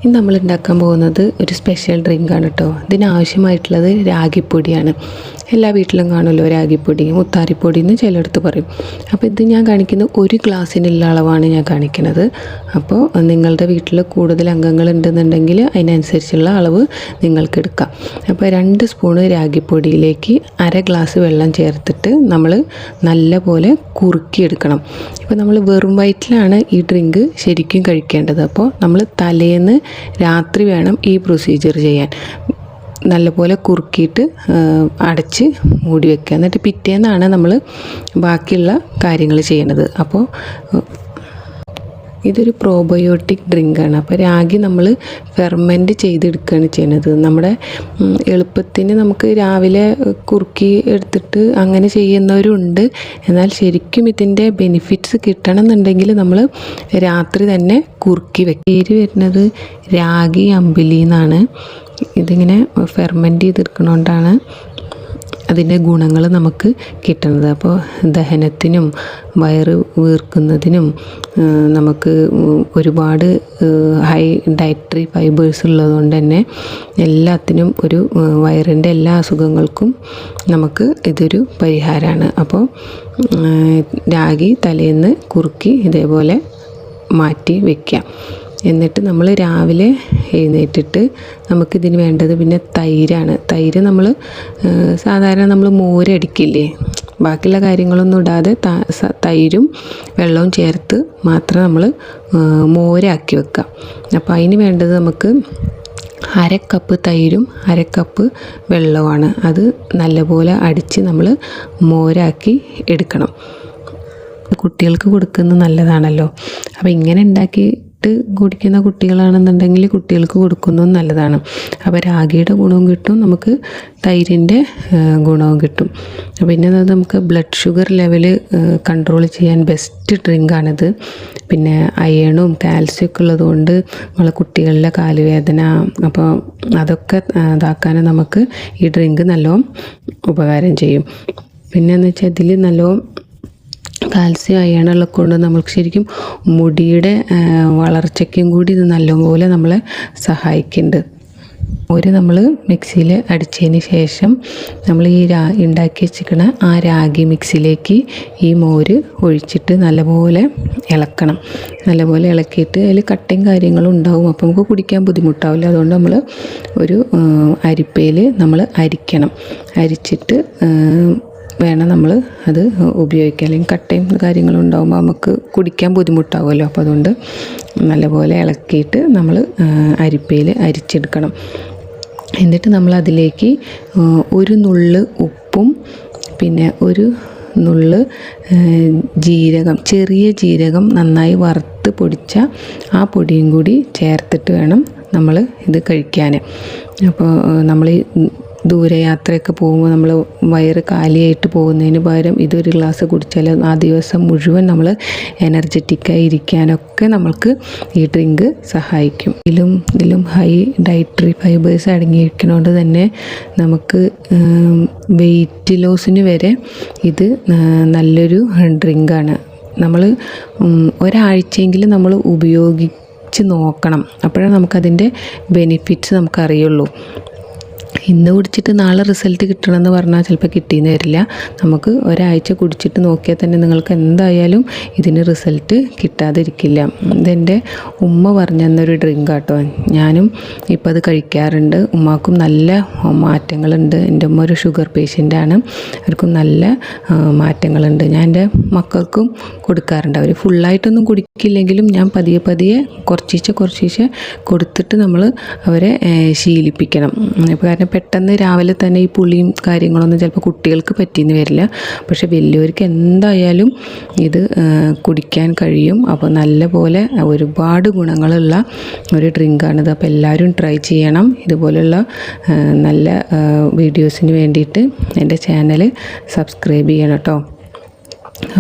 ഇന്ന് നമ്മൾ ഉണ്ടാക്കാൻ പോകുന്നത് ഒരു സ്പെഷ്യൽ ഡ്രിങ്കാണ് കേട്ടോ. ഇതിനാവശ്യമായിട്ടുള്ളത് രാഗിപ്പൊടിയാണ്. എല്ലാ വീട്ടിലും കാണുമല്ലോ രാഗിപ്പൊടി, മുത്താറിപ്പൊടി എന്ന് ചിലയിടത്ത് പറയും. അപ്പോൾ ഇത് ഞാൻ കാണിക്കുന്ന ഒരു ഗ്ലാസ്സിനുള്ള അളവാണ് ഞാൻ കാണിക്കുന്നത്. അപ്പോൾ നിങ്ങളുടെ വീട്ടിൽ കൂടുതൽ അംഗങ്ങൾ ഉണ്ടെന്നുണ്ടെങ്കിൽ അതിനനുസരിച്ചുള്ള അളവ് നിങ്ങൾക്ക് എടുക്കാം. അപ്പോൾ 2 സ്പൂണ് രാഗിപ്പൊടിയിലേക്ക് 1/2 ഗ്ലാസ് വെള്ളം ചേർത്തിട്ട് നമ്മൾ നല്ലപോലെ കുറുക്കിയെടുക്കണം. ഇപ്പോൾ നമ്മൾ വെറും വയറ്റിലാണ് ഈ ഡ്രിങ്ക് ശരിക്കും കഴിക്കേണ്ടത്. അപ്പോൾ നമ്മൾ തലേന്ന് രാത്രി വേണം ഈ പ്രൊസീജിയർ ചെയ്യാൻ. നല്ലപോലെ കുറുക്കിയിട്ട് അടച്ച് മൂടി വെക്കുക. എന്നിട്ട് പിറ്റേന്നാണ് നമ്മൾ ബാക്കിയുള്ള കാര്യങ്ങൾ ചെയ്യണത്. അപ്പോൾ ഇതൊരു പ്രോബയോട്ടിക് ഡ്രിങ്കാണ്. അപ്പോൾ രാഗി നമ്മൾ ഫെർമെൻറ്റ് ചെയ്തെടുക്കുകയാണ് ചെയ്യുന്നത്. നമ്മുടെ എളുപ്പത്തിന് നമുക്ക് രാവിലെ കുറുക്കി എടുത്തിട്ട് അങ്ങനെ ചെയ്യുന്നവരുണ്ട്. എന്നാൽ ശരിക്കും ഇതിൻ്റെ ബെനിഫിറ്റ്സ് കിട്ടണമെന്നുണ്ടെങ്കിൽ നമ്മൾ രാത്രി തന്നെ കുറുക്കി വെക്കുക. പേര് വരുന്നത് രാഗി അമ്പിലി എന്നാണ്. ഇതിങ്ങനെ ഫെർമെൻറ്റ് ചെയ്തെടുക്കണോണ്ടാണ് അതിൻ്റെ ഗുണങ്ങൾ നമുക്ക് കിട്ടുന്നത്. അപ്പോൾ ദഹനത്തിനും വയറ് വീർക്കുന്നതിനും നമുക്ക് ഒരുപാട് ഹൈ ഡയറ്ററി ഫൈബേഴ്സ് ഉള്ളതുകൊണ്ട് തന്നെ എല്ലാത്തിനും ഒരു വയറിൻ്റെ എല്ലാ അസുഖങ്ങൾക്കും നമുക്ക് ഇതൊരു പരിഹാരമാണ്. അപ്പോൾ രാഗി തലേന്ന് കുറുക്കി ഇതേപോലെ മാറ്റി വയ്ക്കാം. എന്നിട്ട് നമ്മൾ രാവിലെ എഴുന്നേറ്റിട്ട് നമുക്കിതിന് വേണ്ടത് പിന്നെ തൈരാണ്. തൈര് നമ്മൾ സാധാരണ നമ്മൾ മോരടിക്കില്ലേ, ബാക്കിയുള്ള കാര്യങ്ങളൊന്നും ഇടാതെ തൈരും വെള്ളവും ചേർത്ത് മാത്രം നമ്മൾ മോരാക്കി വെക്കാം. അപ്പോൾ അതിന് വേണ്ടത് നമുക്ക് 1/2 കപ്പ് തൈരും 1/2 കപ്പ് വെള്ളവുമാണ്. അത് നല്ലപോലെ അടിച്ച് നമ്മൾ മോരാക്കി എടുക്കണം. കുട്ടികൾക്ക് കൊടുക്കുന്നത് നല്ലതാണല്ലോ. അപ്പോൾ ഇങ്ങനെ ഉണ്ടാക്കിയിട്ട് കുടിക്കുന്ന കുട്ടികളാണെന്നുണ്ടെങ്കിൽ കുട്ടികൾക്ക് കൊടുക്കുന്നതും നല്ലതാണ്. അപ്പോൾ രാഗിയുടെ ഗുണവും കിട്ടും, നമുക്ക് തൈരിൻ്റെ ഗുണവും കിട്ടും. പിന്നെ നമുക്ക് ബ്ലഡ് ഷുഗർ ലെവൽ കൺട്രോൾ ചെയ്യാൻ ബെസ്റ്റ് ഡ്രിങ്കാണിത്. പിന്നെ അയണും കാൽസ്യം ഒക്കെ ഉള്ളതുകൊണ്ട് നമ്മളെ കുട്ടികളിലെ കാലുവേദന അപ്പോൾ അതൊക്കെ ഇതാക്കാനും നമുക്ക് ഈ ഡ്രിങ്ക് നല്ലോണം ഉപകാരം ചെയ്യും. പിന്നെയെന്ന് വെച്ചാൽ ഇതിൽ നല്ലോണം കാൽസ്യം അയണുള്ളത് കൊണ്ട് നമ്മൾക്ക് ശരിക്കും മുടിയുടെ വളർച്ചയ്ക്കും കൂടി ഇത് നല്ലപോലെ നമ്മളെ സഹായിക്കുന്നുണ്ട്. മോര് നമ്മൾ മിക്സിയിൽ അടിച്ചതിന് ശേഷം നമ്മൾ ഈ ഉണ്ടാക്കി വെച്ചിരിക്കണ ആ രാഗി മിക്സിയിലേക്ക് ഈ മോര് ഒഴിച്ചിട്ട് നല്ലപോലെ ഇളക്കണം. നല്ലപോലെ ഇളക്കിയിട്ട് അതിൽ കട്ടയും കാര്യങ്ങളും ഉണ്ടാവും. അപ്പോൾ നമുക്ക് കുടിക്കാൻ ബുദ്ധിമുട്ടാവില്ല. അതുകൊണ്ട് നമ്മൾ ഒരു അരിപ്പയിൽ നമ്മൾ അരിക്കണം. അരിച്ചിട്ട് വേണം നമ്മൾ അത് ഉപയോഗിക്കുക. അല്ലെങ്കിൽ കട്ടയും കാര്യങ്ങളും ഉണ്ടാകുമ്പോൾ നമുക്ക് കുടിക്കാൻ ബുദ്ധിമുട്ടാവുമല്ലോ. അപ്പോൾ അതുകൊണ്ട് നല്ലപോലെ ഇളക്കിയിട്ട് നമ്മൾ അരിപ്പയിൽ അരിച്ചെടുക്കണം. എന്നിട്ട് നമ്മൾ അതിലേക്ക് ഒരു നുള്ള് ഉപ്പും പിന്നെ ഒരു നുള്ള് ജീരകം, ചെറിയ ജീരകം നന്നായി വറുത്ത് പൊടിച്ച ആ പൊടിയും കൂടി ചേർത്തിട്ട് വേണം നമ്മൾ ഇത് കഴിക്കാൻ. അപ്പോൾ നമ്മൾ ദൂരയാത്രയൊക്കെ പോകുമ്പോൾ നമ്മൾ വയറ് കാലിയായിട്ട് പോകുന്നതിന് പകരം ഇതൊരു ഗ്ലാസ് കുടിച്ചാൽ ആ ദിവസം മുഴുവൻ നമ്മൾ എനർജറ്റിക്കായി ഇരിക്കാനൊക്കെ നമ്മൾക്ക് ഈ ഡ്രിങ്ക് സഹായിക്കും. ഇതിലും ഹൈ ഡയറ്ററി ഫൈബേഴ്സ് അടങ്ങിയിരിക്കുന്നതുകൊണ്ട് തന്നെ നമുക്ക് വെയിറ്റ് ലോസിന് വരെ ഇത് നല്ലൊരു ഡ്രിങ്കാണ്. നമ്മൾ ഒരാഴ്ചയെങ്കിലും നമ്മൾ ഉപയോഗിച്ച് നോക്കണം. അപ്പോഴാണ് നമുക്കതിൻ്റെ ബെനിഫിറ്റ്സ് നമുക്കറിയുള്ളൂ. ഇന്ന് കുടിച്ചിട്ട് നാളെ റിസൾട്ട് കിട്ടണമെന്ന് പറഞ്ഞാൽ ചിലപ്പോൾ കിട്ടിയെന്ന് വരില്ല. നമുക്ക് ഒരാഴ്ച കുടിച്ചിട്ട് നോക്കിയാൽ തന്നെ നിങ്ങൾക്ക് എന്തായാലും ഇതിന് റിസൾട്ട് കിട്ടാതിരിക്കില്ല. ഇതെൻ്റെ ഉമ്മ പറഞ്ഞു തന്നൊരു ഡ്രിങ്ക് കേട്ടോ. ഞാനും ഇപ്പോൾ അത് കഴിക്കാറുണ്ട്. ഉമ്മാക്കും നല്ല മാറ്റങ്ങളുണ്ട്. എൻ്റെ ഉമ്മ ഒരു ഷുഗർ പേഷ്യൻ്റാണ്. അവർക്കും നല്ല മാറ്റങ്ങളുണ്ട്. ഞാൻ എൻ്റെ മക്കൾക്കും കൊടുക്കാറുണ്ട്. അവർ ഫുള്ളായിട്ടൊന്നും കുടിക്കില്ലെങ്കിലും ഞാൻ പതിയെ കുറച്ചീശെ കൊടുത്തിട്ട് നമ്മൾ അവരെ ശീലിപ്പിക്കണം. കാരണം പെട്ടെന്ന് രാവിലെ തന്നെ ഈ പുളിയും കാര്യങ്ങളൊന്നും ചിലപ്പോൾ കുട്ടികൾക്ക് പറ്റിയെന്ന് വരില്ല. പക്ഷെ വലിയവർക്ക് എന്തായാലും ഇത് കുടിക്കാൻ കഴിയും. അപ്പോൾ നല്ല പോലെ ഒരുപാട് ഗുണങ്ങളുള്ള ഒരു ഡ്രിങ്കാണിത്. അപ്പോൾ എല്ലാവരും ട്രൈ ചെയ്യണം. ഇതുപോലുള്ള നല്ല വീഡിയോസിന് വേണ്ടിയിട്ട് എൻ്റെ ചാനൽ സബ്സ്ക്രൈബ് ചെയ്യണം കേട്ടോ.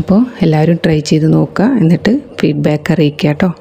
അപ്പോൾ എല്ലാവരും ട്രൈ ചെയ്ത് നോക്കുക. എന്നിട്ട് ഫീഡ്ബാക്ക് അറിയിക്കുക കേട്ടോ.